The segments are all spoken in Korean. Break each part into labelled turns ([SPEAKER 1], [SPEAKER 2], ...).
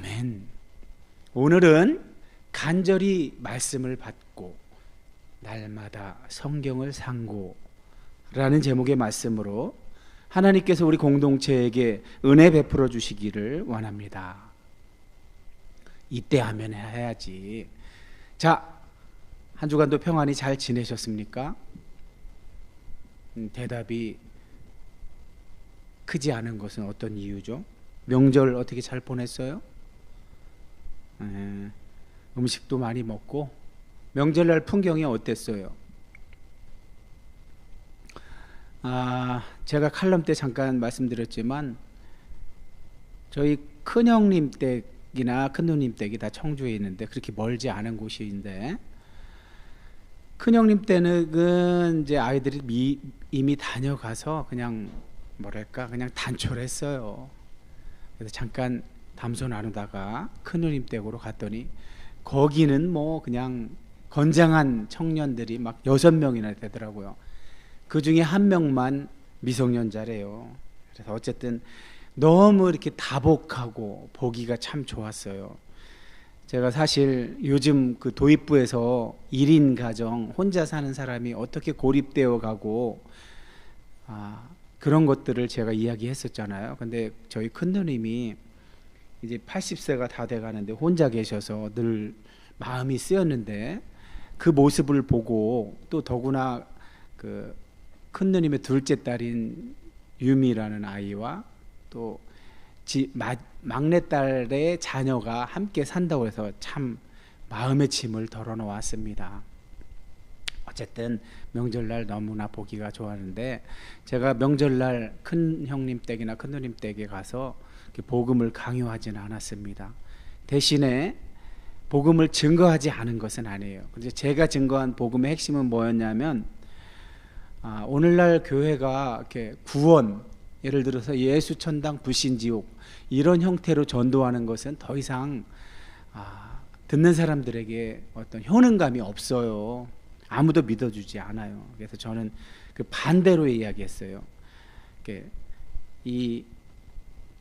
[SPEAKER 1] 아멘. 오늘은 간절히 말씀을 받고 날마다 성경을 상고라는 제목의 말씀으로 하나님께서 우리 공동체에게 은혜 베풀어 주시기를 원합니다. 이때 하면 해야지. 자, 한 주간도 평안히 잘 지내셨습니까? 대답이 크지 않은 것은 어떤 이유죠? 명절 어떻게 잘 보냈어요? 음식도 많이 먹고 명절날 풍경이 어땠어요? 제가 칼럼 때 잠깐 말씀드렸지만 저희 큰형님 댁이나 큰누님 댁이 다 청주에 있는데 그렇게 멀지 않은 곳인데 큰형님 댁은 이제 아이들이 이미 다녀가서 그냥 그냥 단촐했어요. 그래서 잠깐 담소 나누다가 큰누님 댁으로 갔더니 거기는 뭐 그냥 건장한 청년들이 막 6명이나 되더라고요. 그 중에 한 명만 미성년자래요. 그래서 어쨌든 너무 이렇게 다복하고 보기가 참 좋았어요. 제가 사실 요즘 그 도입부에서 1인 가정 혼자 사는 사람이 어떻게 고립되어 가고 그런 것들을 제가 이야기했었잖아요. 근데 저희 큰누님이 이제 80세가 다 돼가는데 혼자 계셔서 늘 마음이 쓰였는데 그 모습을 보고 또 더구나 그 큰누님의 둘째 딸인 유미라는 아이와 또 막내딸의 자녀가 함께 산다고 해서 참 마음의 짐을 덜어놓았습니다. 어쨌든 명절날 너무나 보기가 좋았는데 제가 명절날 큰 형님 댁이나 큰 누님 댁에 가서 복음을 강요하지는 않았습니다. 대신에 복음을 증거하지 않은 것은 아니에요. 그래서 제가 증거한 복음의 핵심은 뭐였냐면 오늘날 교회가 이렇게 구원, 예를 들어서 예수 천당 불신 지옥 이런 형태로 전도하는 것은 더 이상 듣는 사람들에게 어떤 효능감이 없어요. 아무도 믿어주지 않아요. 그래서 저는 그 반대로 이야기했어요. 이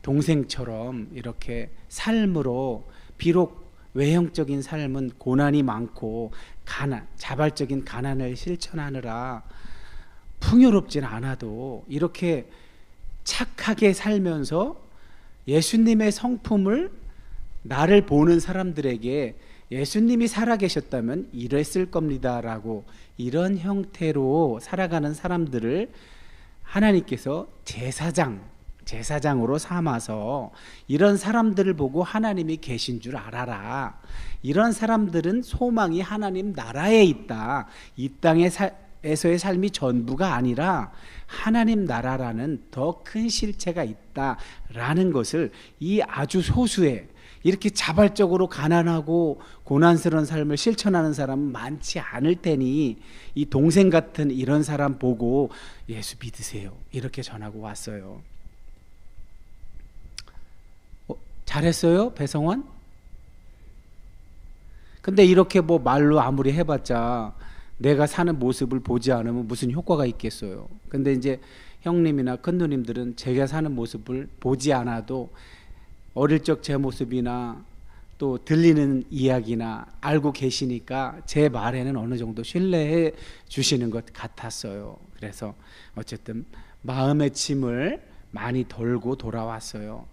[SPEAKER 1] 동생처럼 이렇게 삶으로 비록 외형적인 삶은 고난이 많고 자발적인 가난을 실천하느라 풍요롭진 않아도 이렇게 착하게 살면서 예수님의 성품을 나를 보는 사람들에게 예수님이 살아계셨다면 이랬을 겁니다라고 이런 형태로 살아가는 사람들을 하나님께서 제사장으로 삼아서 이런 사람들을 보고 하나님이 계신 줄 알아라. 이런 사람들은 소망이 하나님 나라에 있다. 이 땅에서의 삶이 전부가 아니라 하나님 나라라는 더 큰 실체가 있다라는 것을 이 아주 소수의 이렇게 자발적으로 가난하고 고난스러운 삶을 실천하는 사람은 많지 않을 테니 이 동생 같은 이런 사람 보고 예수 믿으세요 이렇게 전하고 왔어요. 잘했어요 배성환? 근데 이렇게 뭐 말로 아무리 해봤자 내가 사는 모습을 보지 않으면 무슨 효과가 있겠어요. 근데 이제 형님이나 큰누님들은 제가 사는 모습을 보지 않아도 어릴 적 제 모습이나 또 들리는 이야기나 알고 계시니까 제 말에는 어느 정도 신뢰해 주시는 것 같았어요. 그래서 어쨌든 마음의 짐을 많이 덜고 돌아왔어요.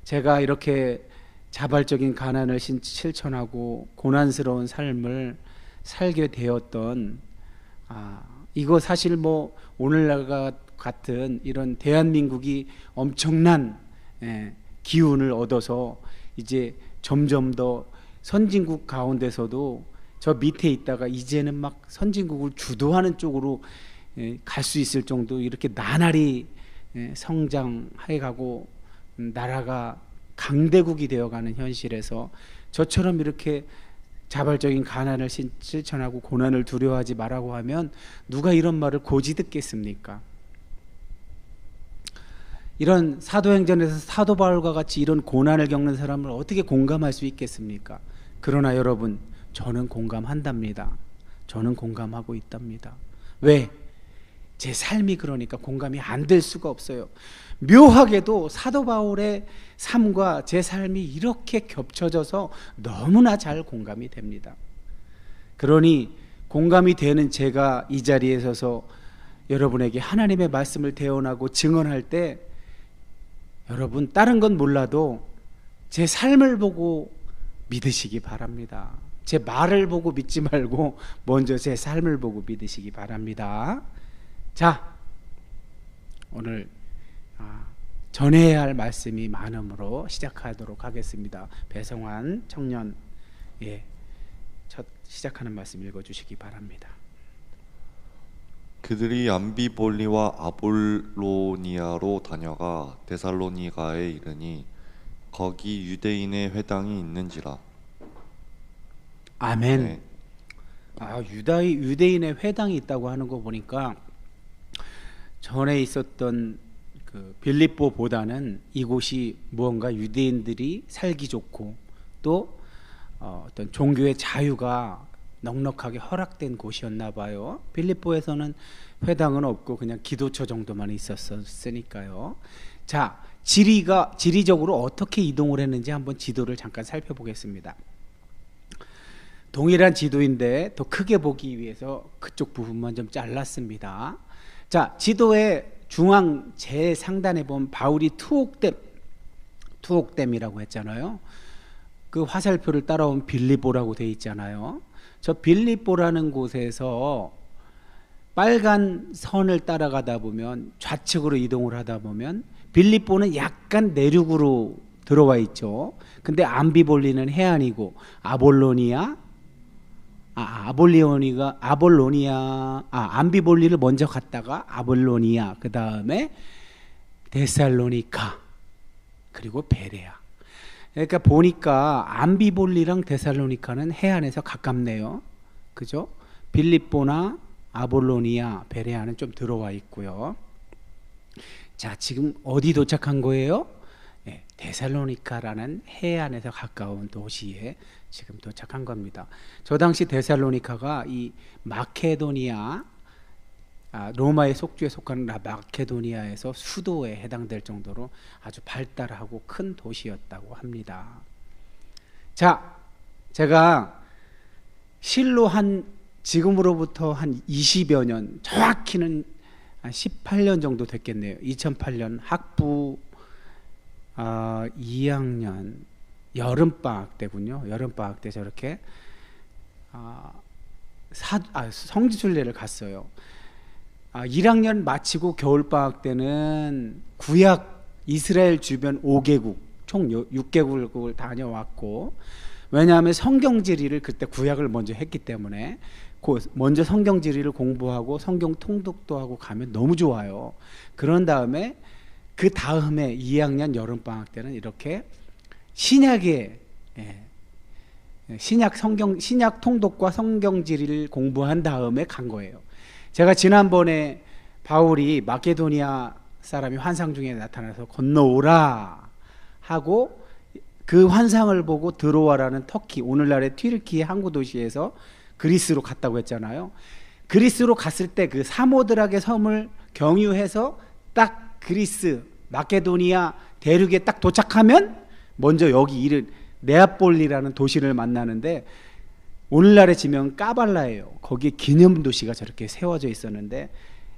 [SPEAKER 1] 제가 이렇게 자발적인 가난을 실천하고 고난스러운 삶을 살게 되었던 이거 사실 뭐 오늘날 같은 이런 대한민국이 엄청난 기운을 얻어서 이제 점점 더 선진국 가운데서도 저 밑에 있다가 이제는 막 선진국을 주도하는 쪽으로 갈 수 있을 정도 이렇게 나날이 성장해 가고 나라가 강대국이 되어가는 현실에서 저처럼 이렇게 자발적인 가난을 실천하고 고난을 두려워하지 말라고 하면 누가 이런 말을 고지 듣겠습니까? 이런 사도행전에서 사도 바울과 같이 이런 고난을 겪는 사람을 어떻게 공감할 수 있겠습니까? 그러나 여러분, 저는 공감한답니다. 저는 공감하고 있답니다. 왜? 제 삶이 그러니까 공감이 안 될 수가 없어요. 묘하게도 사도 바울의 삶과 제 삶이 이렇게 겹쳐져서 너무나 잘 공감이 됩니다. 그러니 공감이 되는 제가 이 자리에 서서 여러분에게 하나님의 말씀을 대언하고 증언할 때 여러분 다른 건 몰라도 제 삶을 보고 믿으시기 바랍니다. 제 말을 보고 믿지 말고 먼저 제 삶을 보고 믿으시기 바랍니다. 자, 오늘 전해야 할 말씀이 많음으로 시작하도록 하겠습니다. 배성환 청년 첫 시작하는 말씀 읽어주시기 바랍니다.
[SPEAKER 2] 그들이 암비볼리와 아볼로니아로 다녀가 데살로니가에 이르니 거기 유대인의 회당이 있는지라.
[SPEAKER 1] 아멘.
[SPEAKER 2] 네.
[SPEAKER 1] 유대인의 회당이 있다고 하는 거 보니까 전에 있었던 그 빌립보보다는 이곳이 무언가 유대인들이 살기 좋고 또 어떤 종교의 자유가 넉넉하게 허락된 곳이었나 봐요. 빌립보에서는 회당은 없고 그냥 기도처 정도만 있었으니까요. 자, 지리적으로 어떻게 이동을 했는지 한번 지도를 잠깐 살펴보겠습니다. 동일한 지도인데 더 크게 보기 위해서 그쪽 부분만 좀 잘랐습니다. 자, 지도의 중앙 제상단에 보면 바울이 투옥댐이라고 했잖아요. 그 화살표를 따라온 빌립보라고 돼 있잖아요. 저 빌립보라는 곳에서 빨간 선을 따라가다 보면 좌측으로 이동을 하다 보면 빌립보는 약간 내륙으로 들어와 있죠. 근데 암비볼리는 해안이고 암비볼리를 먼저 갔다가 아볼로니아, 그 다음에 데살로니카, 그리고 베레아. 그러니까 보니까 암비볼리랑 데살로니카는 해안에서 가깝네요. 그죠? 빌립보나 아볼로니아, 베레아는 좀 들어와 있고요. 자, 지금 어디 도착한 거예요? 네, 데살로니카라는 해안에서 가까운 도시에 지금 도착한 겁니다. 저 당시 데살로니카가 이 마케도니아, 로마의 속주에 속하는 마케도니아에서 수도에 해당될 정도로 아주 발달하고 큰 도시였다고 합니다. 자, 제가 실로 지금으로부터 한 20여 년, 정확히는 한 18년 정도 됐겠네요. 2008년 학부 2학년 여름방학 때군요. 여름방학 때 저렇게 성지순례를 갔어요. 1학년 마치고 겨울방학 때는 구약 이스라엘 주변 5개국 총 6개국을 다녀왔고, 왜냐하면 성경지리를 그때 구약을 먼저 했기 때문에 먼저 성경지리를 공부하고 성경 통독도 하고 가면 너무 좋아요. 그런 다음에 그 다음에 2학년 여름방학 때는 이렇게 신약 통독과 성경지리를 공부한 다음에 간 거예요. 제가 지난번에 바울이 마케도니아 사람이 환상 중에 나타나서 건너오라 하고 그 환상을 보고 들어와라는 터키, 오늘날의 튀르키예 항구 도시에서 그리스로 갔다고 했잖아요. 그리스로 갔을 때 그 사모드락의 섬을 경유해서 딱 그리스 마케도니아 대륙에 딱 도착하면 먼저 여기 이른 네아폴리라는 도시를 만나는데, 오늘날의 지명은 까발라예요. 거기에 기념도시가 저렇게 세워져 있었는데,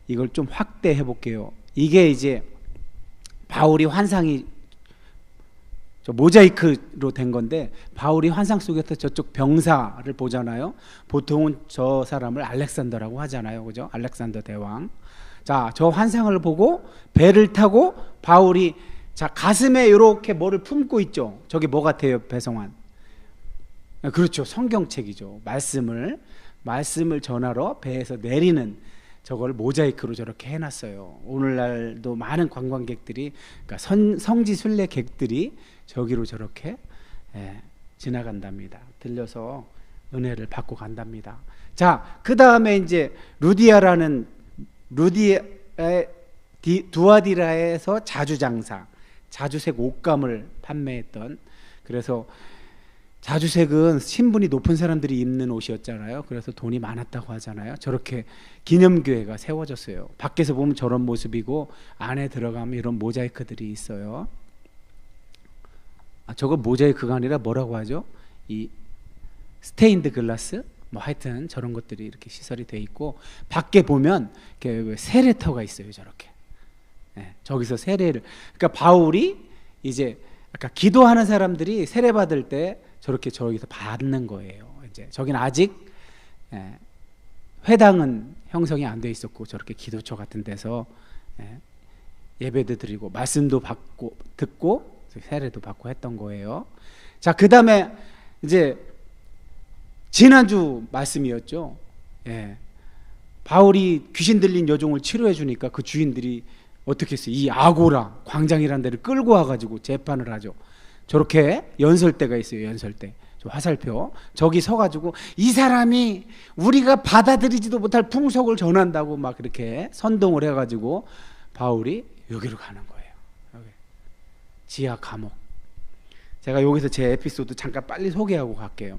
[SPEAKER 1] 이걸 좀 확대해 볼게요. 이게 이제 바울이 환상이 모자이크로 된 건데, 바울이 환상 속에서 저쪽 병사를 보잖아요. 보통은 저 사람을 알렉산더라고 하잖아요. 그죠? 알렉산더 대왕. 자, 저 환상을 보고 배를 타고 바울이 가슴에 이렇게 뭐를 품고 있죠. 저게 뭐 같아요, 배성환? 그렇죠. 성경책이죠. 말씀을 전하러 배에서 내리는 저걸 모자이크로 저렇게 해놨어요. 오늘날도 많은 관광객들이, 그러니까 성지 순례객들이 저기로 저렇게 지나간답니다. 들려서 은혜를 받고 간답니다. 자, 그 다음에 이제 두아디라에서 자주색 옷감을 판매했던, 그래서 자주색은 신분이 높은 사람들이 입는 옷이었잖아요. 그래서 돈이 많았다고 하잖아요. 저렇게 기념교회가 세워졌어요. 밖에서 보면 저런 모습이고 안에 들어가면 이런 모자이크들이 있어요. 저거 모자이크가 아니라 뭐라고 하죠? 이 스테인드 글라스? 뭐 하여튼 저런 것들이 이렇게 시설이 돼 있고, 밖에 보면 이렇게 세례터가 있어요. 저렇게. 네, 저기서 세례를, 그러니까 바울이 이제 아까 기도하는 사람들이 세례 받을 때 저렇게 저기서 받는 거예요. 이제 저기는 아직 회당은 형성이 안 돼 있었고, 저렇게 기도처 같은 데서 예배도 드리고 말씀도 받고 듣고 세례도 받고 했던 거예요. 자, 그 다음에 이제 지난주 말씀이었죠. 바울이 귀신 들린 여종을 치료해 주니까 그 주인들이 어떻게 했어요? 이 아고라 광장이라는 데를 끌고 와가지고 재판을 하죠. 저렇게 연설대가 있어요. 연설대, 저 화살표, 저기 서가지고 이 사람이 우리가 받아들이지도 못할 풍속을 전한다고 막 그렇게 선동을 해가지고 바울이 여기로 가는 거예요. 여기 지하 감옥. 제가 여기서 제 에피소드 잠깐 빨리 소개하고 갈게요.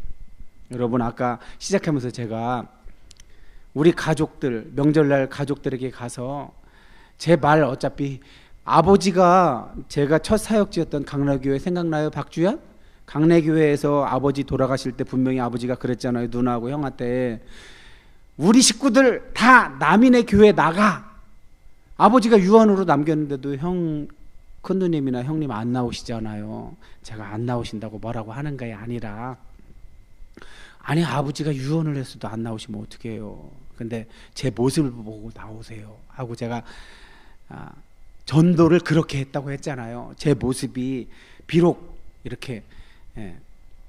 [SPEAKER 1] 여러분, 아까 시작하면서 제가 우리 가족들, 명절날 가족들에게 가서 제 말, 어차피 아버지가, 제가 첫 사역지였던 강래교회 생각나요? 박주연? 강래교회에서 아버지 돌아가실 때 분명히 아버지가 그랬잖아요. 누나하고 형한테 우리 식구들 다 남인의 교회 나가. 아버지가 유언으로 남겼는데도 큰 누님이나 형님 안 나오시잖아요. 제가 안 나오신다고 뭐라고 하는 게 아니라, 아니 아버지가 유언을 했어도 안 나오시면 어떡해요. 근데 제 모습을 보고 나오세요 하고 제가 전도를 그렇게 했다고 했잖아요. 제 모습이 비록 이렇게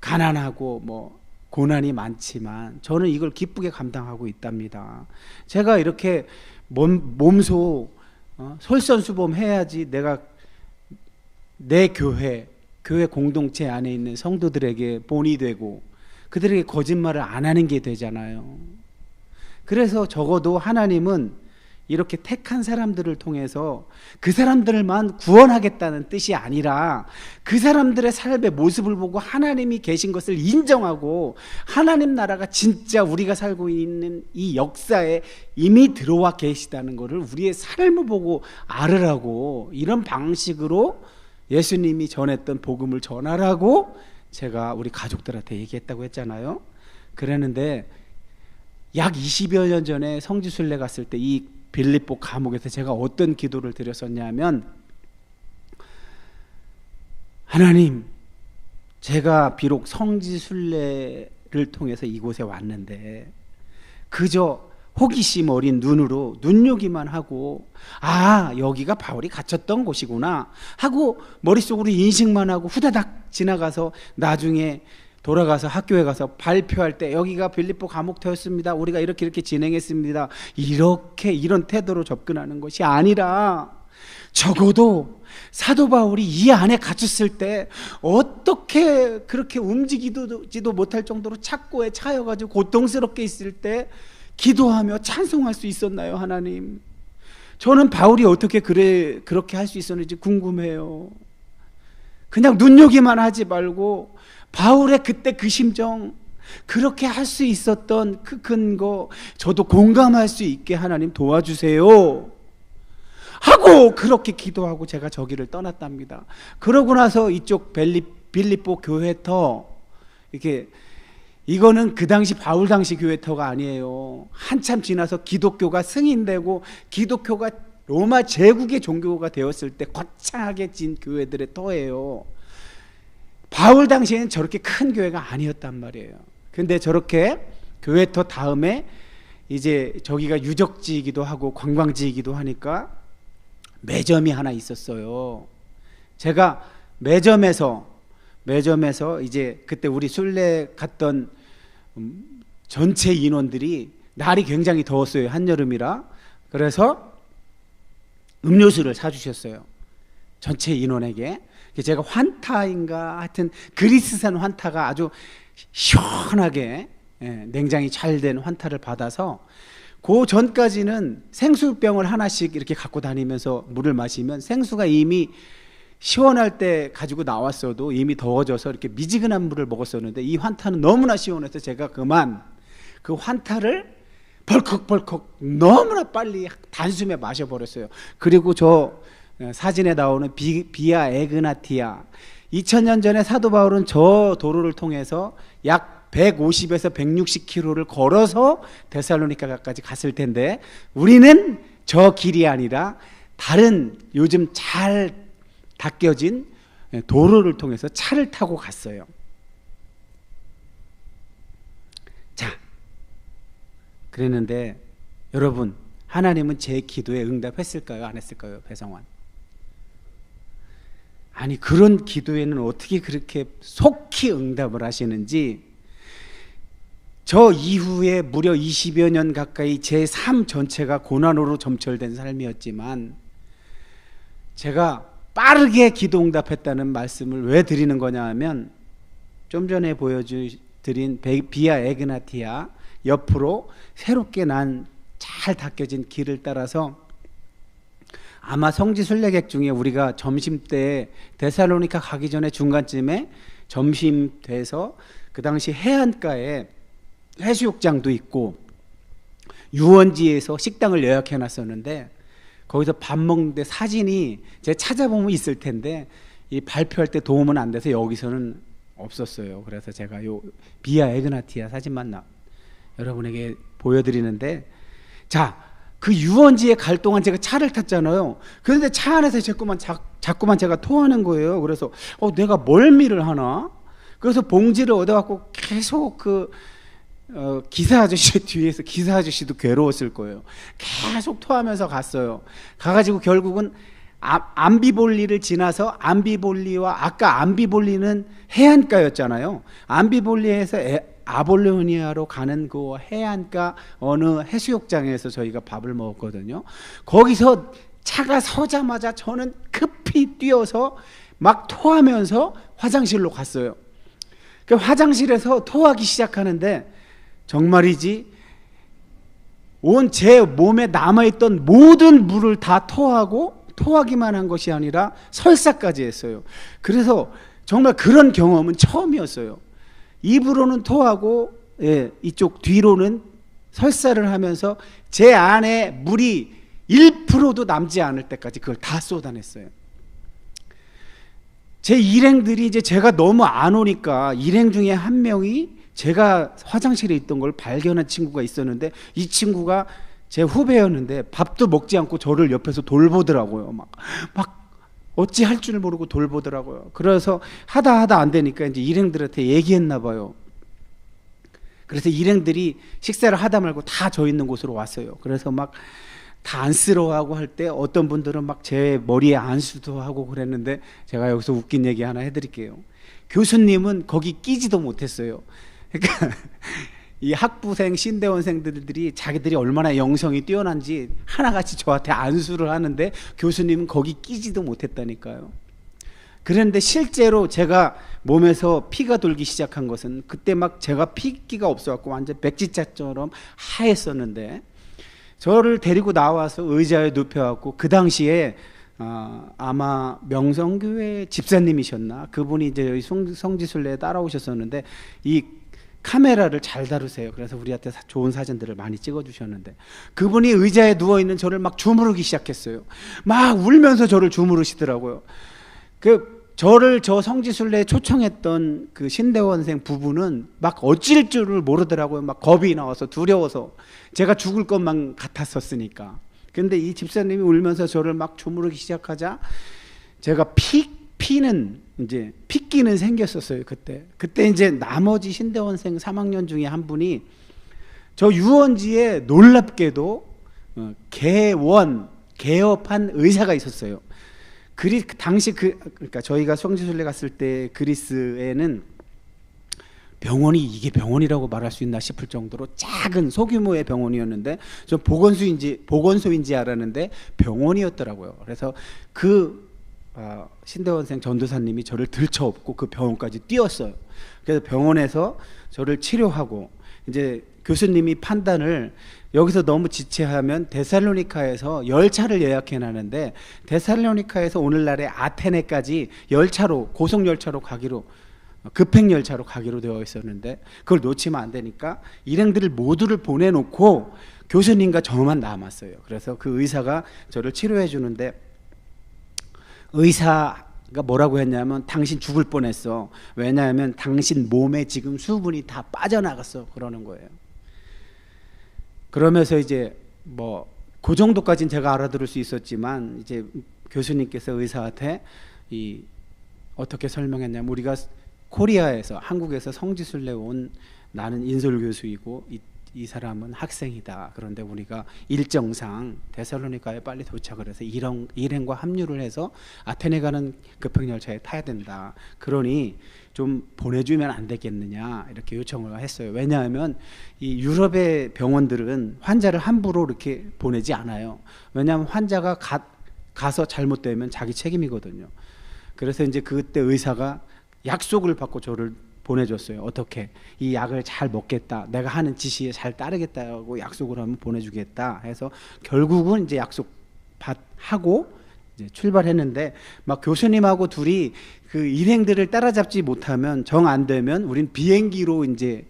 [SPEAKER 1] 가난하고 뭐 고난이 많지만 저는 이걸 기쁘게 감당하고 있답니다. 제가 이렇게 몸소 솔선수범해야지 내가 내 교회 공동체 안에 있는 성도들에게 본이 되고 그들에게 거짓말을 안 하는 게 되잖아요. 그래서 적어도 하나님은 이렇게 택한 사람들을 통해서 그 사람들만 구원하겠다는 뜻이 아니라 그 사람들의 삶의 모습을 보고 하나님이 계신 것을 인정하고 하나님 나라가 진짜 우리가 살고 있는 이 역사에 이미 들어와 계시다는 것을 우리의 삶을 보고 알으라고, 이런 방식으로 예수님이 전했던 복음을 전하라고 제가 우리 가족들한테 얘기했다고 했잖아요. 그랬는데 약 20여 년 전에 성지순례 갔을 때 이 빌립보 감옥에서 제가 어떤 기도를 드렸었냐면, 하나님, 제가 비록 성지순례를 통해서 이곳에 왔는데 그저 호기심 어린 눈으로 눈요기만 하고 여기가 바울이 갇혔던 곳이구나 하고 머릿속으로 인식만 하고 후다닥 지나가서 나중에 돌아가서 학교에 가서 발표할 때 여기가 빌립보 감옥터였습니다, 우리가 이렇게 진행했습니다, 이런 태도로 접근하는 것이 아니라, 적어도 사도 바울이 이 안에 갇혔을 때 어떻게 그렇게 움직이지도 못할 정도로 착고에 차여가지고 고통스럽게 있을 때 기도하며 찬송할 수 있었나요? 하나님, 저는 바울이 어떻게 그렇게 할 수 있었는지 궁금해요. 그냥 눈요기만 하지 말고 바울의 그때 그 심정, 그렇게 할 수 있었던 그 근거 저도 공감할 수 있게 하나님 도와주세요 하고 그렇게 기도하고 제가 저기를 떠났답니다. 그러고 나서 이쪽 빌립보 교회터, 이거는 그 당시 바울 당시 교회터가 아니에요. 한참 지나서 기독교가 승인되고 기독교가 로마 제국의 종교가 되었을 때 거창하게 진 교회들의 터예요. 바울 당시에는 저렇게 큰 교회가 아니었단 말이에요. 근데 저렇게 교회터 다음에 이제 저기가 유적지이기도 하고 관광지이기도 하니까 매점이 하나 있었어요. 제가 매점에서 이제 그때 우리 순례 갔던 전체 인원들이 날이 굉장히 더웠어요. 한여름이라. 그래서 음료수를 사주셨어요. 전체 인원에게. 제가 환타인가 하여튼 그리스산 환타가 아주 시원하게 냉장이 잘 된 환타를 받아서, 그 전까지는 생수병을 하나씩 이렇게 갖고 다니면서 물을 마시면 생수가 이미 시원할 때 가지고 나왔어도 이미 더워져서 이렇게 미지근한 물을 먹었었는데 이 환타는 너무나 시원해서 제가 그만 그 환타를 벌컥벌컥 너무나 빨리 단숨에 마셔버렸어요. 그리고 저 사진에 나오는 비아 에그나티아, 2000년 전에 사도 바울은 저 도로를 통해서 약 150에서 160km를 걸어서 데살로니가까지 갔을 텐데 우리는 저 길이 아니라 다른 요즘 잘 닦여진 도로를 통해서 차를 타고 갔어요. 자, 그랬는데 여러분, 하나님은 제 기도에 응답했을까요? 안 했을까요? 배성환. 아니, 그런 기도에는 어떻게 그렇게 속히 응답을 하시는지. 저 이후에 무려 20여 년 가까이 제 삶 전체가 고난으로 점철된 삶이었지만 제가 빠르게 기도 응답했다는 말씀을 왜 드리는 거냐 하면 좀 전에 보여드린 비아 에그나티아 옆으로 새롭게 난 잘 닦여진 길을 따라서 아마 성지 순례객 중에 우리가 점심때 데살로니가 가기 전에 중간쯤에 점심 돼서 그 당시 해안가에 해수욕장도 있고 유원지에서 식당을 예약해 놨었는데 거기서 밥 먹는데 사진이 제가 찾아보면 있을 텐데 이 발표할 때 도움은 안 돼서 여기서는 없었어요. 그래서 제가 요 비아 에그나티아 사진만 여러분에게 보여드리는데, 자, 그 유원지에 갈 동안 제가 차를 탔잖아요. 그런데 차 안에서 자꾸만 제가 토하는 거예요. 그래서 내가 멀미를 하나? 그래서 봉지를 얻어갖고 계속 기사 아저씨 뒤에서, 기사 아저씨도 괴로웠을 거예요. 계속 토하면서 갔어요. 가가지고 결국은 암비볼리를 지나서 암비볼리와, 아까 암비볼리는 해안가였잖아요. 암비볼리에서 아볼로니아로 가는 그 해안가 어느 해수욕장에서 저희가 밥을 먹었거든요. 거기서 차가 서자마자 저는 급히 뛰어서 막 토하면서 화장실로 갔어요. 그 화장실에서 토하기 시작하는데 정말이지 온 제 몸에 남아있던 모든 물을 다 토하기만 한 것이 아니라 설사까지 했어요. 그래서 정말 그런 경험은 처음이었어요. 입으로는 토하고 이쪽 뒤로는 설사를 하면서 제 안에 물이 1%도 남지 않을 때까지 그걸 다 쏟아냈어요. 제 일행들이 이제 제가 너무 안 오니까 일행 중에 한 명이 제가 화장실에 있던 걸 발견한 친구가 있었는데, 이 친구가 제 후배였는데 밥도 먹지 않고 저를 옆에서 돌보더라고요. 막 어찌 할 줄 모르고 돌보더라고요. 그래서 하다 안 되니까 이제 일행들한테 얘기했나 봐요. 그래서 일행들이 식사를 하다 말고 다 저 있는 곳으로 왔어요. 그래서 막 다 안쓰러워하고 할 때 어떤 분들은 막 제 머리에 안수도 하고 그랬는데, 제가 여기서 웃긴 얘기 하나 해드릴게요. 교수님은 거기 끼지도 못했어요. 그러니까 이 학부생 신대원생들이 자기들이 얼마나 영성이 뛰어난지 하나같이 저한테 안수를 하는데 교수님은 거기 끼지도 못했다니까요. 그런데 실제로 제가 몸에서 피가 돌기 시작한 것은 그때 막 제가 피기가 없어갖고 완전 백지자처럼 하했었는데, 저를 데리고 나와서 의자에 눕혀갖고, 그 당시에 아마 명성교회 집사님이셨나, 그분이 이제 여기 성지순례에 따라오셨었는데 이 카메라를 잘 다루세요. 그래서 우리한테 좋은 사진들을 많이 찍어주셨는데, 그분이 의자에 누워있는 저를 막 주무르기 시작했어요. 막 울면서 저를 주무르시더라고요. 저 성지순례에 초청했던 그 신대원생 부부는 막 어쩔 줄을 모르더라고요. 막 겁이 나와서 두려워서, 제가 죽을 것만 같았었으니까. 근데 이 집사님이 울면서 저를 막 주무르기 시작하자 제가 핏기는 생겼었어요. 그때 이제 나머지 신대원생 3학년 중에 한 분이 저 유원지에 놀랍게도 개업한 의사가 있었어요. 당시 그러니까 저희가 성지순례 갔을 때 그리스에는 병원이, 이게 병원이라고 말할 수 있나 싶을 정도로 작은 소규모의 병원이었는데, 저 보건소인지 알았는데 병원이었더라고요. 그래서 신대원생 전도사님이 저를 들쳐업고 그 병원까지 뛰었어요. 그래서 병원에서 저를 치료하고, 이제 교수님이 판단을 여기서 너무 지체하면 데살로니카에서 열차를 예약해 놨는데 데살로니카에서 오늘날의 아테네까지 열차로 고속 열차로 가기로 급행 열차로 가기로 되어 있었는데 그걸 놓치면 안 되니까 일행들을 모두를 보내놓고 교수님과 저만 남았어요. 그래서 그 의사가 저를 치료해 주는데 의사가 뭐라고 했냐면 당신 죽을 뻔했어. 왜냐하면 당신 몸에 지금 수분이 다 빠져나갔어. 그러는 거예요. 그러면서 이제 뭐 그 정도까지는 제가 알아들을 수 있었지만 이제 교수님께서 의사한테 어떻게 설명했냐면 우리가 코리아에서 한국에서 성지순례 온 나는 인솔 교수이고 이 사람은 학생이다. 그런데 우리가 일정상 데살로니카에 빨리 도착을 해서 일행과 합류를 해서 아테네 가는 급행열차에 타야 된다. 그러니 좀 보내주면 안 되겠느냐 이렇게 요청을 했어요. 왜냐하면 이 유럽의 병원들은 환자를 함부로 이렇게 보내지 않아요. 왜냐하면 환자가 가서 잘못되면 자기 책임이거든요. 그래서 이제 그때 의사가 약속을 받고 저를 보내줬어요. 어떻게 이 약을 잘 먹겠다, 내가 하는 지시에 잘 따르겠다고 약속을 하면 보내주겠다 해서 결국은 이제 약속 하고 이제 출발했는데 막 교수님하고 둘이 그 일행들을 따라잡지 못하면 정 안 되면 우린 비행기로 이제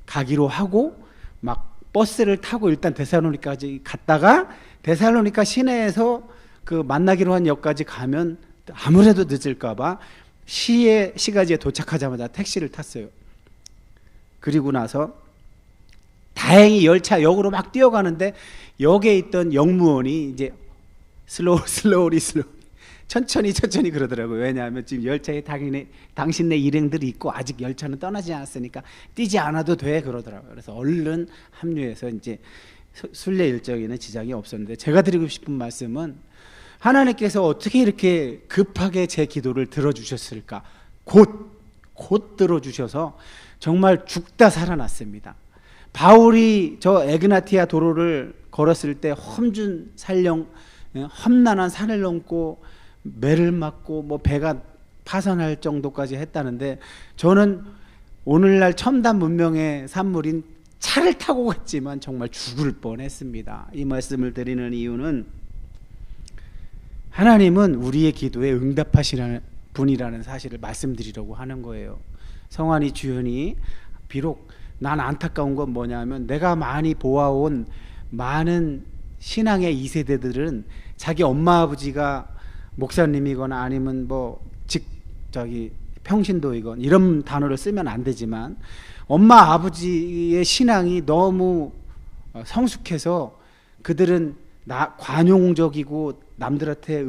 [SPEAKER 1] 가기로 하고 막 버스를 타고 일단 데살로니카까지 갔다가 데살로니카 시내에서 그 만나기로 한 역까지 가면 아무래도 늦을까봐 시가지에 도착하자마자 택시를 탔어요. 그리고 나서 다행히 열차역으로 막 뛰어가는데 역에 있던 역무원이 이제 슬로우리 천천히 그러더라고요. 왜냐하면 지금 열차에 당신네 일행들이 있고 아직 열차는 떠나지 않았으니까 뛰지 않아도 돼 그러더라고요. 그래서 얼른 합류해서 이제 순례 일정에는 지장이 없었는데 제가 드리고 싶은 말씀은 하나님께서 어떻게 이렇게 급하게 제 기도를 들어주셨을까? 곧 들어주셔서 정말 죽다 살아났습니다. 바울이 저 에그나티아 도로를 걸었을 때 험난한 산을 넘고 매를 맞고 뭐 배가 파산할 정도까지 했다는데 저는 오늘날 첨단 문명의 산물인 차를 타고 갔지만 정말 죽을 뻔했습니다. 이 말씀을 드리는 이유는 하나님은 우리의 기도에 응답하시는 분이라는 사실을 말씀드리려고 하는 거예요. 성환이 주연이 비록 난 안타까운 건 뭐냐면 내가 많이 보아온 많은 신앙의 2세대들은 자기 엄마 아버지가 목사님이거나 아니면 평신도이건 이런 단어를 쓰면 안 되지만 엄마 아버지의 신앙이 너무 성숙해서 그들은 관용적이고 남들한테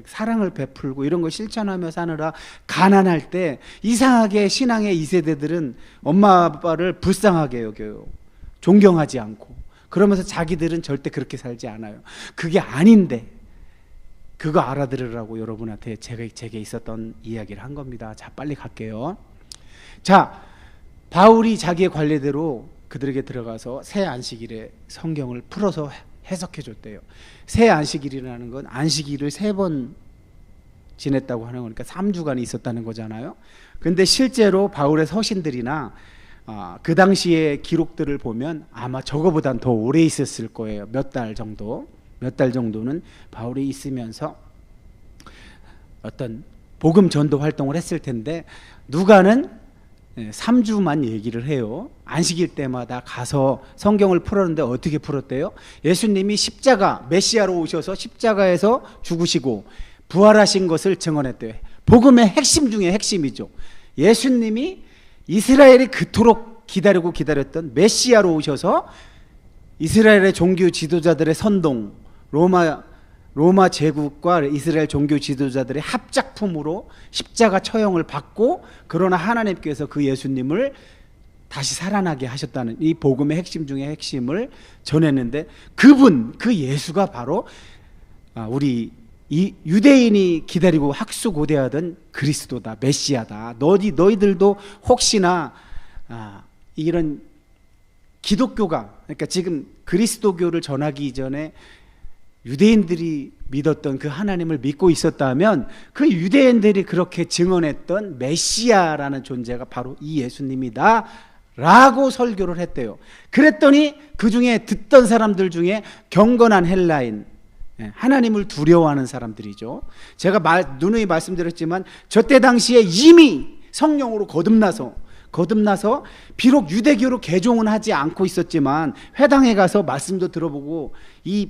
[SPEAKER 1] 사랑을 베풀고 이런 걸 실천하며 사느라 가난할 때 이상하게 신앙의 2세대들은 엄마 아빠를 불쌍하게 여겨요. 존경하지 않고. 그러면서 자기들은 절대 그렇게 살지 않아요. 그게 아닌데 그거 알아들으라고 여러분한테 제게 있었던 이야기를 한 겁니다. 자, 빨리 갈게요. 자, 바울이 자기의 관례대로 그들에게 들어가서 새 안식일에 성경을 풀어서 해석해 줬대요. 새 안식일이라는 건 안식일을 3번 지냈다고 하는 거니까 3주간 있었다는 거잖아요. 근데 실제로 바울의 서신들이나 그 당시의 기록들을 보면 아마 저거보단 더 오래 있었을 거예요. 몇 달 정도는 바울이 있으면서 어떤 복음 전도 활동을 했을 텐데 누가는 3주만 얘기를 해요. 안식일 때마다 가서 성경을 풀었는데 어떻게 풀었대요? 예수님이 메시아로 오셔서 십자가에서 죽으시고 부활하신 것을 증언했대요. 복음의 핵심 중에 핵심이죠. 예수님이 이스라엘이 그토록 기다렸던 메시아로 오셔서 이스라엘의 종교 지도자들의 선동, 로마 제국과 이스라엘 종교 지도자들의 합작품으로 십자가 처형을 받고 그러나 하나님께서 그 예수님을 다시 살아나게 하셨다는 이 복음의 핵심 중에 핵심을 전했는데 그 예수가 바로 우리 이 유대인이 기다리고 학수고대하던 그리스도다, 메시아다. 너희들도 혹시나 이런 기독교가 그러니까 지금 그리스도교를 전하기 이전에 유대인들이 믿었던 그 하나님을 믿고 있었다면 그 유대인들이 그렇게 증언했던 메시아라는 존재가 바로 이 예수님이다 라고 설교를 했대요. 그랬더니 그 중에 듣던 사람들 중에 경건한 헬라인, 하나님을 두려워하는 사람들이죠. 제가 누누이 말씀드렸지만 저때 당시에 이미 성령으로 거듭나서 비록 유대교로 개종은 하지 않고 있었지만 회당에 가서 말씀도 들어보고 이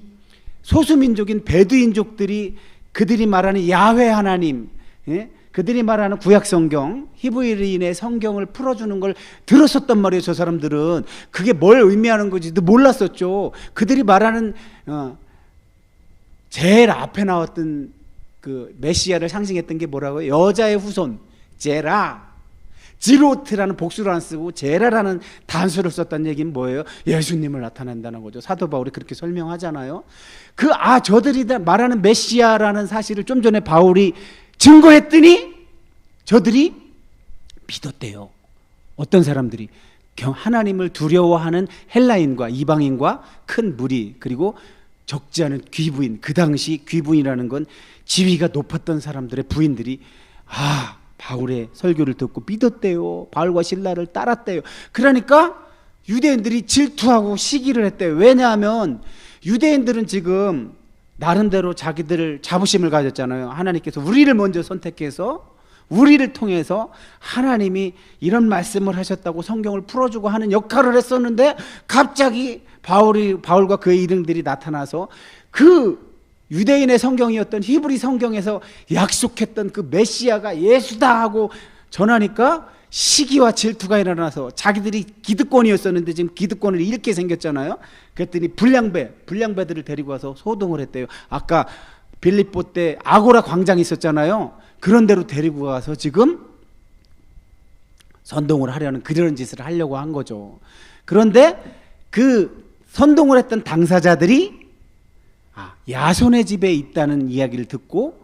[SPEAKER 1] 소수민족인 베두인족들이 그들이 말하는 야훼 하나님, 그들이 말하는 구약성경, 히브리인의 성경을 풀어주는 걸 들었었단 말이에요. 저 사람들은 그게 뭘 의미하는 건지도 몰랐었죠. 그들이 말하는 제일 앞에 나왔던 그 메시아를 상징했던 게 뭐라고요? 여자의 후손, 제라, 지로트라는 복수를 안 쓰고 제라라는 단수를 썼다는 얘기는 뭐예요? 예수님을 나타낸다는 거죠. 사도 바울이 그렇게 설명하잖아요. 저들이 말하는 메시아라는 사실을 좀 전에 바울이 증거했더니 저들이 믿었대요. 어떤 사람들이? 하나님을 두려워하는 헬라인과 이방인과 큰 무리, 그리고 적지 않은 귀부인, 그 당시 귀부인이라는 건 지위가 높았던 사람들의 부인들이 바울의 설교를 듣고 믿었대요. 바울과 신라를 따랐대요. 그러니까 유대인들이 질투하고 시기를 했대요. 왜냐하면 유대인들은 지금 나름대로 자기들 자부심을 가졌잖아요. 하나님께서 우리를 먼저 선택해서 우리를 통해서 하나님이 이런 말씀을 하셨다고 성경을 풀어주고 하는 역할을 했었는데 갑자기 바울과 그의 일행들이 나타나서 그 유대인의 성경이었던 히브리 성경에서 약속했던 그 메시아가 예수다 하고 전하니까 시기와 질투가 일어나서 자기들이 기득권이었었는데 지금 기득권을 잃게 생겼잖아요. 그랬더니 불량배들을 데리고 와서 소동을 했대요. 아까 빌립보 때 아고라 광장이 있었잖아요. 그런 데로 데리고 가서 지금 선동을 하려는 그런 짓을 하려고 한 거죠. 그런데 그 선동을 했던 당사자들이 야손의 집에 있다는 이야기를 듣고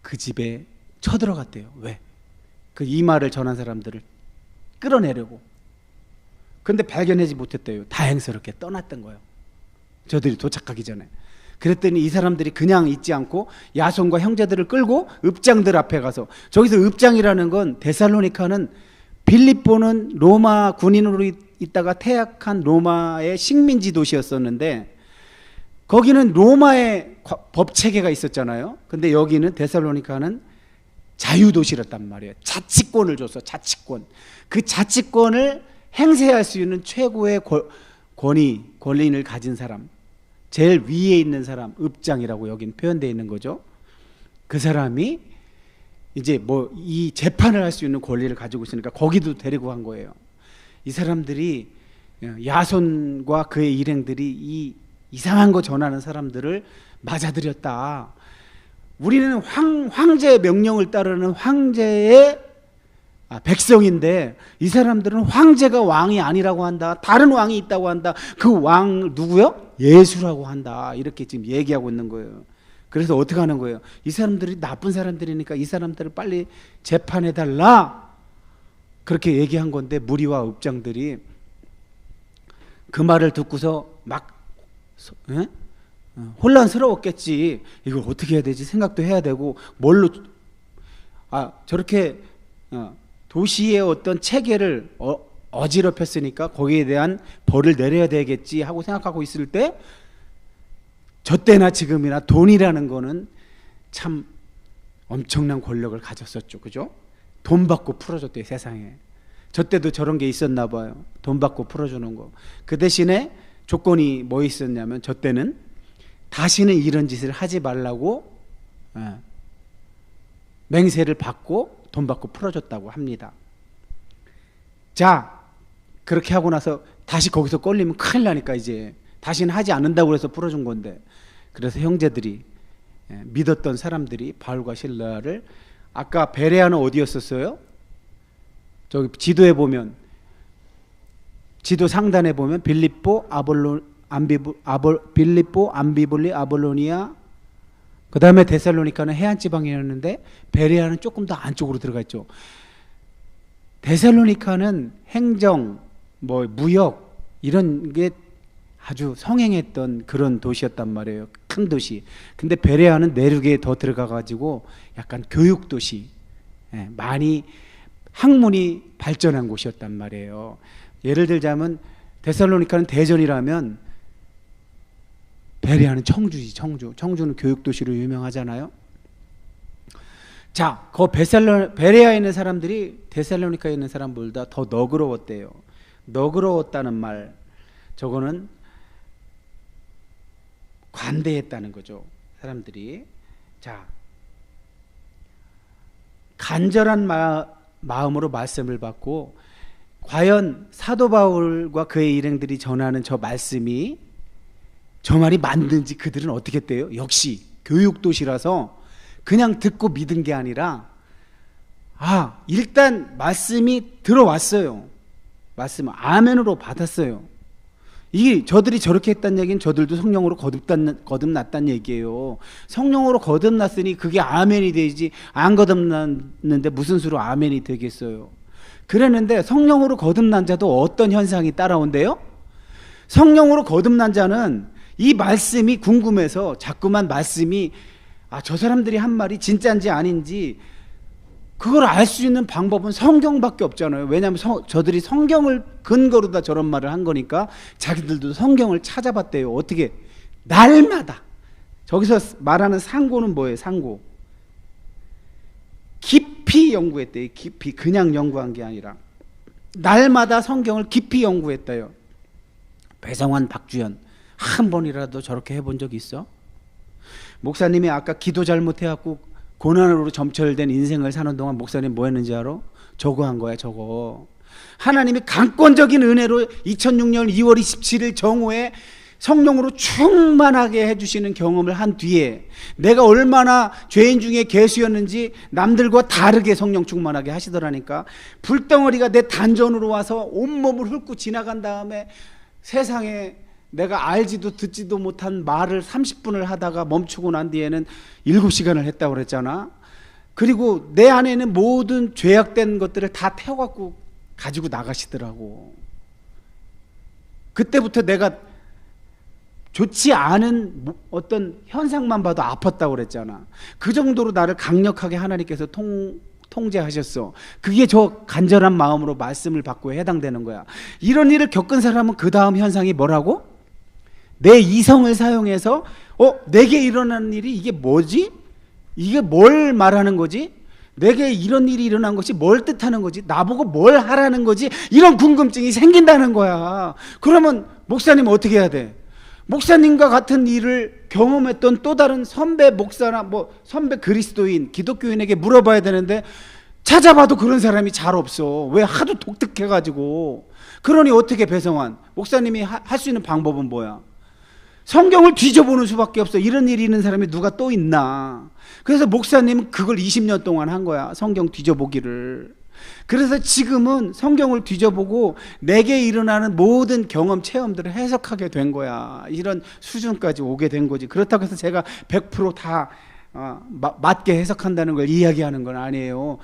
[SPEAKER 1] 그 집에 쳐들어갔대요. 왜? 그 이 말을 전한 사람들을 끌어내려고. 그런데 발견하지 못했대요. 다행스럽게 떠났던 거예요. 저들이 도착하기 전에. 그랬더니 이 사람들이 그냥 있지 않고 야손과 형제들을 끌고 읍장들 앞에 가서, 저기서 읍장이라는 건 데살로니카는 빌립보는 로마 군인으로 있다가 퇴학한 로마의 식민지 도시였었는데 거기는 로마의 법 체계가 있었잖아요. 근데 여기는 데살로니카는 자유도시였단 말이에요. 자치권을 줬어. 자치권. 그 자치권을 행세할 수 있는 최고의 권리인을 가진 사람, 제일 위에 있는 사람, 읍장이라고 여긴 표현되어 있는 거죠. 그 사람이 이제 이 재판을 할 수 있는 권리를 가지고 있으니까 거기도 데리고 간 거예요. 이 사람들이 야손과 그의 일행들이 이 이상한 거 전하는 사람들을 맞아들였다. 우리는 황제의 명령을 따르는 황제의 백성인데 이 사람들은 황제가 왕이 아니라고 한다. 다른 왕이 있다고 한다. 그 왕 누구요? 예수라고 한다. 이렇게 지금 얘기하고 있는 거예요. 그래서 어떻게 하는 거예요? 이 사람들이 나쁜 사람들이니까 이 사람들을 빨리 재판해달라. 그렇게 얘기한 건데 무리와 읍장들이 그 말을 듣고서 막 혼란스러웠겠지. 이걸 어떻게 해야 되지? 생각도 해야 되고 뭘로 저렇게 도시의 어떤 체계를 어지럽혔으니까 거기에 대한 벌을 내려야 되겠지 하고 생각하고 있을 때 저 때나 지금이나 돈이라는 거는 참 엄청난 권력을 가졌었죠. 그죠? 돈 받고 풀어줬대요. 세상에. 저 때도 저런 게 있었나 봐요. 돈 받고 풀어주는 거. 그 대신에 조건이 뭐 있었냐면 저 때는 다시는 이런 짓을 하지 말라고 맹세를 받고 돈 받고 풀어줬다고 합니다. 자, 그렇게 하고 나서 다시 거기서 걸리면 큰일 나니까 이제 다시는 하지 않는다고 해서 풀어준 건데, 그래서 형제들이 믿었던 사람들이 바울과 실라를, 아까 베레아는 어디였었어요? 저기 지도에 보면, 지도 상단에 보면 빌립보, 암비볼리, 아볼로니아, 그 다음에 데살로니카는 해안 지방이었는데 베레아는 조금 더 안쪽으로 들어가 있죠. 데살로니카는 행정, 무역 이런 게 아주 성행했던 그런 도시였단 말이에요. 큰 도시. 근데 베레아는 내륙에 더 들어가 가지고 약간 교육 도시, 많이 학문이 발전한 곳이었단 말이에요. 예를 들자면 데살로니카는 대전이라면 베레아는 청주지, 청주. 청주는 교육도시로 유명하잖아요. 자, 그 베레아에 있는 사람들이 데살로니카에 있는 사람보다 더 너그러웠대요. 너그러웠다는 말, 저거는 관대했다는 거죠. 사람들이. 자, 간절한 마음으로 말씀을 받고, 과연 사도 바울과 그의 일행들이 전하는 저 말씀이 저 말이 맞는지 그들은 어떻게 했대요? 역시 교육도시라서 그냥 듣고 믿은 게 아니라 일단 말씀이 들어왔어요. 말씀을 아멘으로 받았어요. 이 저들이 저렇게 했다는 얘기는 저들도 성령으로 거듭났다는 얘기예요. 성령으로 거듭났으니 그게 아멘이 되지, 안 거듭났는데 무슨 수로 아멘이 되겠어요. 그랬는데 성령으로 거듭난 자도 어떤 현상이 따라온대요? 성령으로 거듭난 자는 이 말씀이 궁금해서 자꾸만 말씀이 저 사람들이 한 말이 진짜인지 아닌지 그걸 알 수 있는 방법은 성경밖에 없잖아요. 왜냐하면 저들이 성경을 근거로 다 저런 말을 한 거니까 자기들도 성경을 찾아봤대요. 어떻게? 날마다. 저기서 말하는 상고는 뭐예요? 상고. 깊이 연구했대요. 깊이. 그냥 연구한 게 아니라 날마다 성경을 깊이 연구했대요. 배성환, 박주현 한 번이라도 저렇게 해본 적 있어? 목사님이 아까 기도 잘못해갖고 고난으로 점철된 인생을 사는 동안 목사님 뭐 했는지 알아? 저거 한 거야. 저거. 하나님이 강권적인 은혜로 2006년 2월 27일 정오에 성령으로 충만하게 해주시는 경험을 한 뒤에 내가 얼마나 죄인 중에 개수였는지 남들과 다르게 성령 충만하게 하시더라니까. 불덩어리가 내 단전으로 와서 온몸을 훑고 지나간 다음에 세상에 내가 알지도 듣지도 못한 말을 30분을 하다가 멈추고 난 뒤에는 7시간을 했다고 그랬잖아. 그리고 내 안에는 모든 죄악된 것들을 다 태워갖고 가지고 나가시더라고. 그때부터 내가 좋지 않은 어떤 현상만 봐도 아팠다고 그랬잖아. 그 정도로 나를 강력하게 하나님께서 통제하셨어. 그게 저 간절한 마음으로 말씀을 받고 해당되는 거야. 이런 일을 겪은 사람은 그 다음 현상이 뭐라고? 내 이성을 사용해서 내게 일어나는 일이 이게 뭐지? 이게 뭘 말하는 거지? 내게 이런 일이 일어난 것이 뭘 뜻하는 거지? 나보고 뭘 하라는 거지? 이런 궁금증이 생긴다는 거야. 그러면 목사님은 어떻게 해야 돼? 목사님과 같은 일을 경험했던 또 다른 선배 목사나 선배 그리스도인, 기독교인에게 물어봐야 되는데 찾아봐도 그런 사람이 잘 없어. 왜? 하도 독특해가지고. 그러니 어떻게, 배성환 목사님이 할 수 있는 방법은 뭐야? 성경을 뒤져보는 수밖에 없어. 이런 일이 있는 사람이 누가 또 있나. 그래서 목사님은 그걸 20년 동안 한 거야. 성경 뒤져보기를. 그래서 지금은 성경을 뒤져보고 내게 일어나는 모든 경험, 체험들을 해석하게 된 거야. 이런 수준까지 오게 된 거지. 그렇다고 해서 제가 100% 맞게 해석한다는 걸 이야기하는 건 아니에요.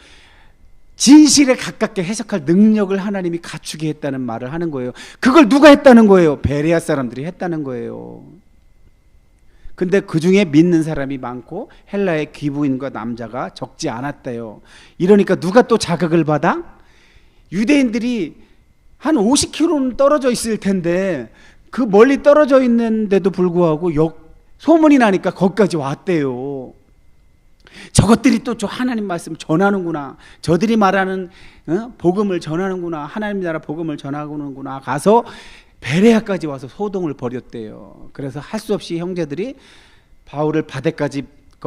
[SPEAKER 1] 진실에 가깝게 해석할 능력을 하나님이 갖추게 했다는 말을 하는 거예요. 그걸 누가 했다는 거예요? 베레아 사람들이 했다는 거예요. 근데 그 중에 믿는 사람이 많고 헬라의 귀부인과 남자가 적지 않았대요. 이러니까 누가 또 자극을 받아? 유대인들이 한 50km는 떨어져 있을 텐데 그 멀리 떨어져 있는데도 불구하고 소문이 나니까 거기까지 왔대요. 저것들이 또 저 하나님 말씀을 전하는구나. 저들이 말하는 복음을 전하는구나. 하나님 나라 복음을 전하는구나. 가서 베레아까지 와서 소동을 벌였대요. 그래서 할 수 없이 형제들이 바울을 바다까지,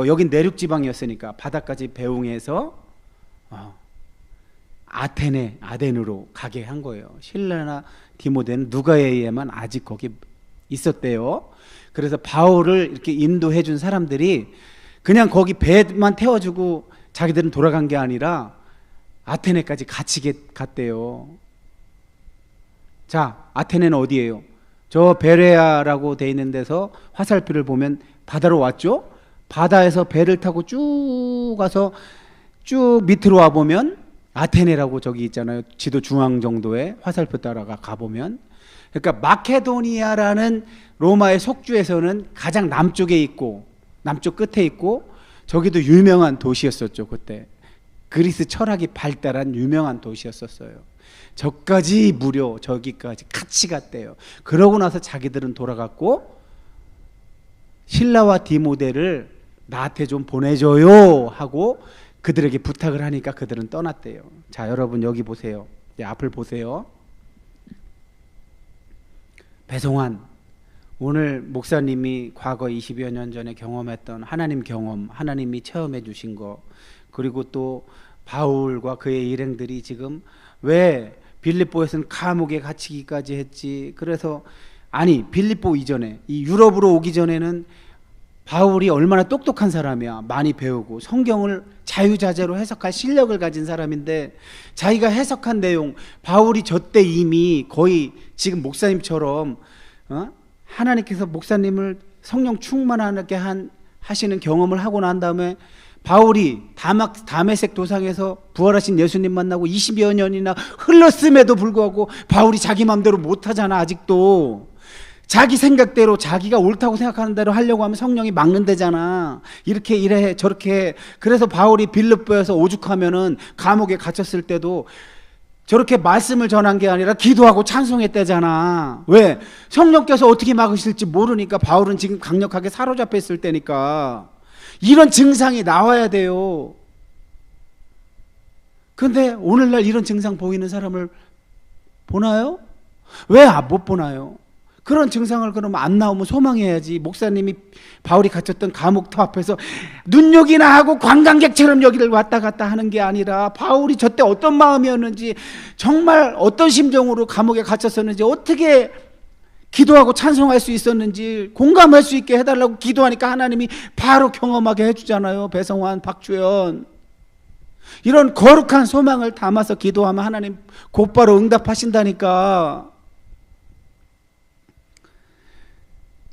[SPEAKER 1] 여긴 내륙 지방이었으니까 바다까지 배웅해서 아덴으로 가게 한 거예요. 실라나 디모데는 누가에 의해만 아직 거기 있었대요. 그래서 바울을 이렇게 인도해 준 사람들이 그냥 거기 배만 태워주고 자기들은 돌아간 게 아니라 아테네까지 같이 갔대요. 자, 아테네는 어디예요? 저 베레아라고 돼 있는 데서 화살표를 보면 바다로 왔죠? 바다에서 배를 타고 쭉 가서 쭉 밑으로 와 보면 아테네라고 저기 있잖아요. 지도 중앙 정도에 화살표 따라가 가보면. 그러니까 마케도니아라는 로마의 속주에서는 가장 남쪽에 있고 남쪽 끝에 있고 저기도 유명한 도시였었죠. 그때 그리스 철학이 발달한 유명한 도시였었어요. 저까지 무료 저기까지 같이 갔대요. 그러고 나서 자기들은 돌아갔고 신라와 디모데를 나한테 좀 보내줘요 하고 그들에게 부탁을 하니까 그들은 떠났대요. 자, 여러분 여기 보세요. 앞을 보세요. 배송환, 오늘 목사님이 과거 20여 년 전에 경험했던 하나님 경험, 하나님이 체험해 주신 거, 그리고 또 바울과 그의 일행들이 지금 왜 빌립보에서는 감옥에 갇히기까지 했지. 그래서 아니 빌립보 이전에 이 유럽으로 오기 전에는 바울이 얼마나 똑똑한 사람이야. 많이 배우고 성경을 자유자재로 해석할 실력을 가진 사람인데 자기가 해석한 내용, 바울이 저때 이미 거의 지금 목사님처럼 하나님께서 목사님을 성령 충만하게 하시는 경험을 하고 난 다음에 바울이 다메섹 도상에서 부활하신 예수님 만나고 20여 년이나 흘렀음에도 불구하고 바울이 자기 마음대로 못하잖아. 아직도 자기 생각대로 자기가 옳다고 생각하는 대로 하려고 하면 성령이 막는다잖아. 이렇게 이래 저렇게 해. 그래서 바울이 빌립보에서 오죽하면은 감옥에 갇혔을 때도 저렇게 말씀을 전한 게 아니라 기도하고 찬송했다잖아. 왜? 성령께서 어떻게 막으실지 모르니까. 바울은 지금 강력하게 사로잡혀 있을 때니까. 이런 증상이 나와야 돼요. 그런데 오늘날 이런 증상 보이는 사람을 보나요? 왜 못 보나요? 그런 증상을 그러면 안 나오면 소망해야지. 목사님이 바울이 갇혔던 감옥터 앞에서 눈욕이나 하고 관광객처럼 여기를 왔다 갔다 하는 게 아니라 바울이 저때 어떤 마음이었는지, 정말 어떤 심정으로 감옥에 갇혔었는지, 어떻게 기도하고 찬송할 수 있었는지 공감할 수 있게 해달라고 기도하니까 하나님이 바로 경험하게 해주잖아요. 배성환, 박주연. 이런 거룩한 소망을 담아서 기도하면 하나님 곧바로 응답하신다니까.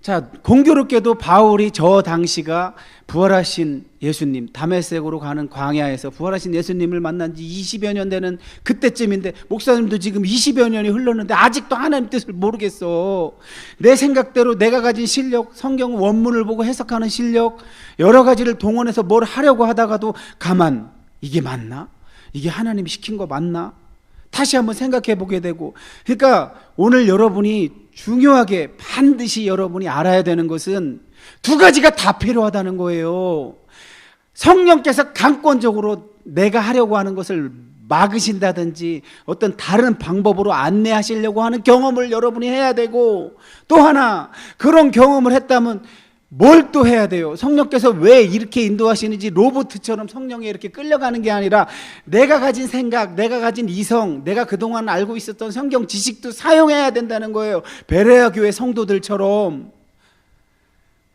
[SPEAKER 1] 자, 공교롭게도 바울이 저 당시가 부활하신 예수님, 다메섹으로 가는 광야에서 부활하신 예수님을 만난 지 20여 년 되는 그때쯤인데, 목사님도 지금 20여 년이 흘렀는데 아직도 하나님 뜻을 모르겠어. 내 생각대로 내가 가진 실력, 성경 원문을 보고 해석하는 실력, 여러 가지를 동원해서 뭘 하려고 하다가도 가만, 이게 맞나? 이게 하나님이 시킨 거 맞나? 다시 한번 생각해 보게 되고. 그러니까 오늘 여러분이 중요하게 반드시 여러분이 알아야 되는 것은 두 가지가 다 필요하다는 거예요. 성령께서 강권적으로 내가 하려고 하는 것을 막으신다든지 어떤 다른 방법으로 안내하시려고 하는 경험을 여러분이 해야 되고, 또 하나 그런 경험을 했다면 뭘 또 해야 돼요? 성령께서 왜 이렇게 인도하시는지 로봇처럼 성령에 이렇게 끌려가는 게 아니라 내가 가진 생각, 내가 가진 이성, 내가 그동안 알고 있었던 성경 지식도 사용해야 된다는 거예요. 베레아 교회 성도들처럼.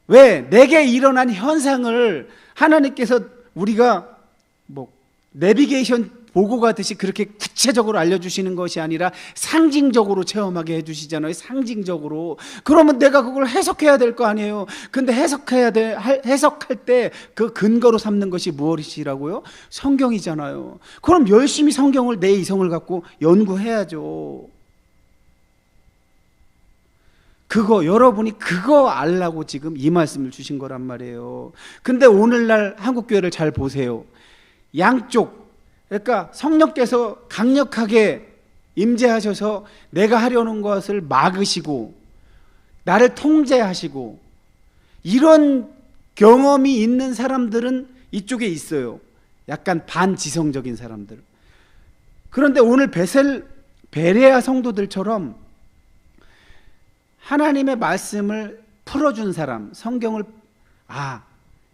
[SPEAKER 1] 왜? 내게 일어난 현상을 하나님께서 우리가 뭐 내비게이션 보고 가듯이 그렇게 구체적으로 알려주시는 것이 아니라 상징적으로 체험하게 해주시잖아요. 상징적으로. 그러면 내가 그걸 해석해야 될 거 아니에요. 근데 해석할 때 그 근거로 삼는 것이 무엇이라고요? 성경이잖아요. 그럼 열심히 성경을 내 이성을 갖고 연구해야죠. 여러분이 그거 알라고 지금 이 말씀을 주신 거란 말이에요. 근데 오늘날 한국교회를 잘 보세요. 양쪽, 그러니까 성령께서 강력하게 임재하셔서 내가 하려는 것을 막으시고 나를 통제하시고, 이런 경험이 있는 사람들은 이쪽에 있어요. 약간 반지성적인 사람들. 그런데 오늘 베레아 성도들처럼 하나님의 말씀을 풀어준 사람, 성경을,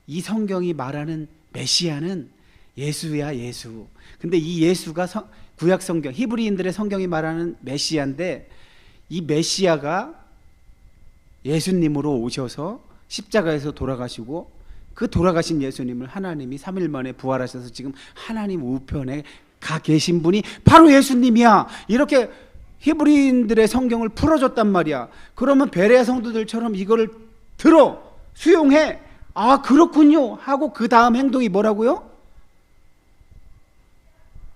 [SPEAKER 1] 이 성경이 말하는 메시아는 예수야, 예수. 근데 이 예수가 구약 성경, 히브리인들의 성경이 말하는 메시아인데, 이 메시아가 예수님으로 오셔서 십자가에서 돌아가시고, 그 돌아가신 예수님을 하나님이 3일 만에 부활하셔서 지금 하나님 우편에 가 계신 분이 바로 예수님이야. 이렇게 히브리인들의 성경을 풀어줬단 말이야. 그러면 베레아 성도들처럼 이거를 수용해. 그렇군요 하고 그 다음 행동이 뭐라고요?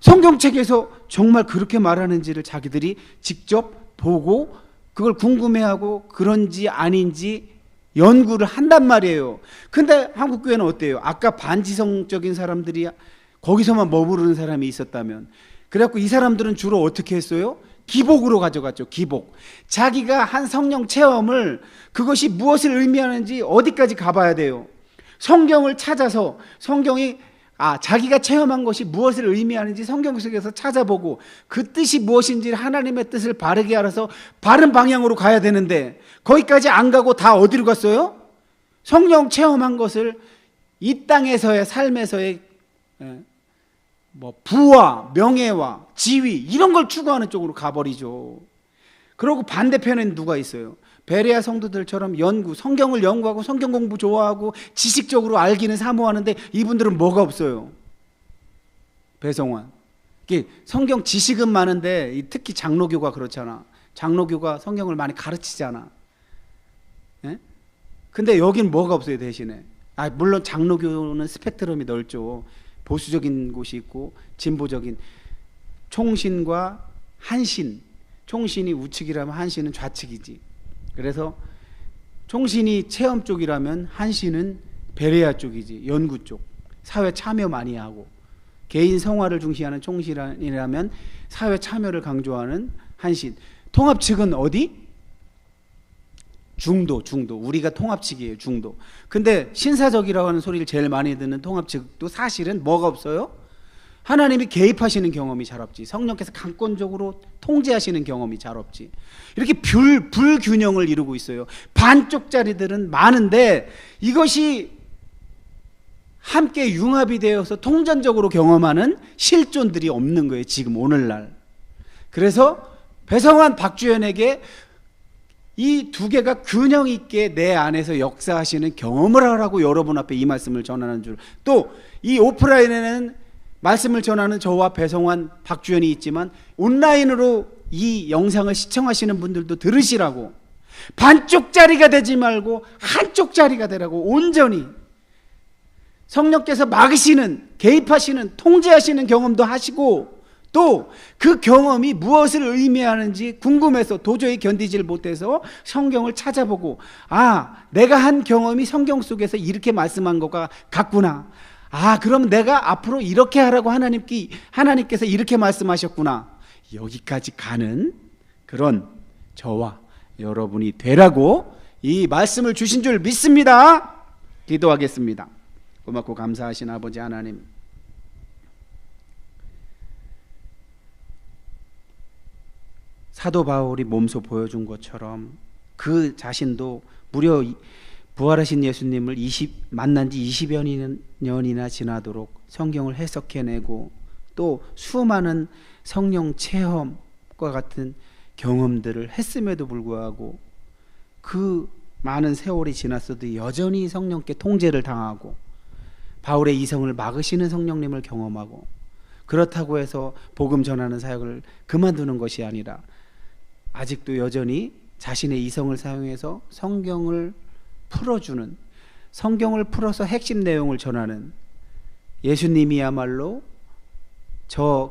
[SPEAKER 1] 성경책에서 정말 그렇게 말하는지를 자기들이 직접 보고 그걸 궁금해하고 그런지 아닌지 연구를 한단 말이에요. 근데 한국교회는 어때요? 아까 반지성적인 사람들이 거기서만 머무르는 사람이 있었다면. 그래갖고 이 사람들은 주로 어떻게 했어요? 기복으로 가져갔죠. 기복. 자기가 한 성령 체험을, 그것이 무엇을 의미하는지 어디까지 가봐야 돼요. 성경을 찾아서, 성경이 자기가 체험한 것이 무엇을 의미하는지 성경 속에서 찾아보고 그 뜻이 무엇인지 하나님의 뜻을 바르게 알아서 바른 방향으로 가야 되는데, 거기까지 안 가고 다 어디로 갔어요? 성령 체험한 것을 이 땅에서의 삶에서의 부와 명예와 지위 이런 걸 추구하는 쪽으로 가버리죠. 그리고 반대편에는 누가 있어요? 베레아 성도들처럼 성경을 연구하고 성경 공부 좋아하고 지식적으로 알기는 사모하는데, 이분들은 뭐가 없어요? 배성환. 성경 지식은 많은데 특히 장로교가 그렇잖아. 장로교가 성경을 많이 가르치잖아. 예? 근데 여긴 뭐가 없어요 대신에. 물론 장로교는 스펙트럼이 넓죠. 보수적인 곳이 있고 진보적인, 총신과 한신. 총신이 우측이라면 한신은 좌측이지. 그래서 총신이 체험 쪽이라면 한신은 베레아 쪽이지, 연구 쪽. 사회 참여 많이 하고, 개인 성화를 중시하는 총신이라면 사회 참여를 강조하는 한신. 통합 측은 어디? 중도. 우리가 통합 측이에요, 중도. 근데 신사적이라고 하는 소리를 제일 많이 듣는 통합 측도 사실은 뭐가 없어요? 하나님이 개입하시는 경험이 잘 없지. 성령께서 강권적으로 통제하시는 경험이 잘 없지. 이렇게 불균형을 이루고 있어요. 반쪽짜리들은 많은데 이것이 함께 융합이 되어서 통전적으로 경험하는 실존들이 없는 거예요, 지금 오늘날. 그래서 배성환, 박주현에게 이 두 개가 균형 있게 내 안에서 역사하시는 경험을 하라고 여러분 앞에 이 말씀을 전하는 줄. 또 이 오프라인에는 말씀을 전하는 저와 배성환, 박주현이 있지만 온라인으로 이 영상을 시청하시는 분들도 들으시라고, 반쪽짜리가 되지 말고 한쪽짜리가 되라고, 온전히 성령께서 막으시는, 개입하시는, 통제하시는 경험도 하시고, 또 그 경험이 무엇을 의미하는지 궁금해서 도저히 견디질 못해서 성경을 찾아보고, 내가 한 경험이 성경 속에서 이렇게 말씀한 것과 같구나. 그럼 내가 앞으로 이렇게 하라고 하나님께서 이렇게 말씀하셨구나. 여기까지 가는 그런 저와 여러분이 되라고 이 말씀을 주신 줄 믿습니다. 기도하겠습니다. 고맙고 감사하신 아버지 하나님, 사도 바울이 몸소 보여준 것처럼 그 자신도 무려 부활하신 예수님을 만난 지 20여 년이나 지나도록 성경을 해석해내고, 또 수많은 성령 체험과 같은 경험들을 했음에도 불구하고 그 많은 세월이 지났어도 여전히 성령께 통제를 당하고 바울의 이성을 막으시는 성령님을 경험하고, 그렇다고 해서 복음 전하는 사역을 그만두는 것이 아니라 아직도 여전히 자신의 이성을 사용해서 성경을 풀어주는, 성경을 풀어서 핵심 내용을 전하는, 예수님이야말로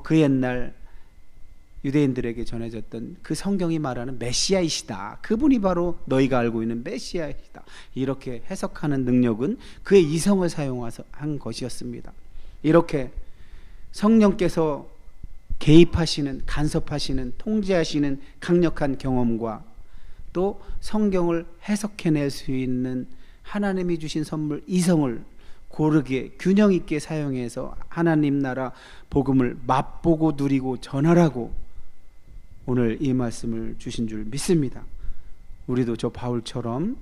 [SPEAKER 1] 그 옛날 유대인들에게 전해졌던 그 성경이 말하는 메시아이시다, 그분이 바로 너희가 알고 있는 메시아이시다, 이렇게 해석하는 능력은 그의 이성을 사용해서 한 것이었습니다. 이렇게 성령께서 개입하시는, 간섭하시는, 통제하시는 강력한 경험과 또 성경을 해석해낼 수 있는 하나님이 주신 선물 이성을 고르게 균형 있게 사용해서 하나님 나라 복음을 맛보고 누리고 전하라고 오늘 이 말씀을 주신 줄 믿습니다. 우리도 저 바울처럼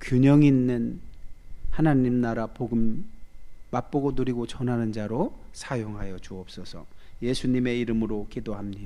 [SPEAKER 1] 균형 있는 하나님 나라 복음 맛보고 누리고 전하는 자로 사용하여 주옵소서. 예수님의 이름으로 기도합니다.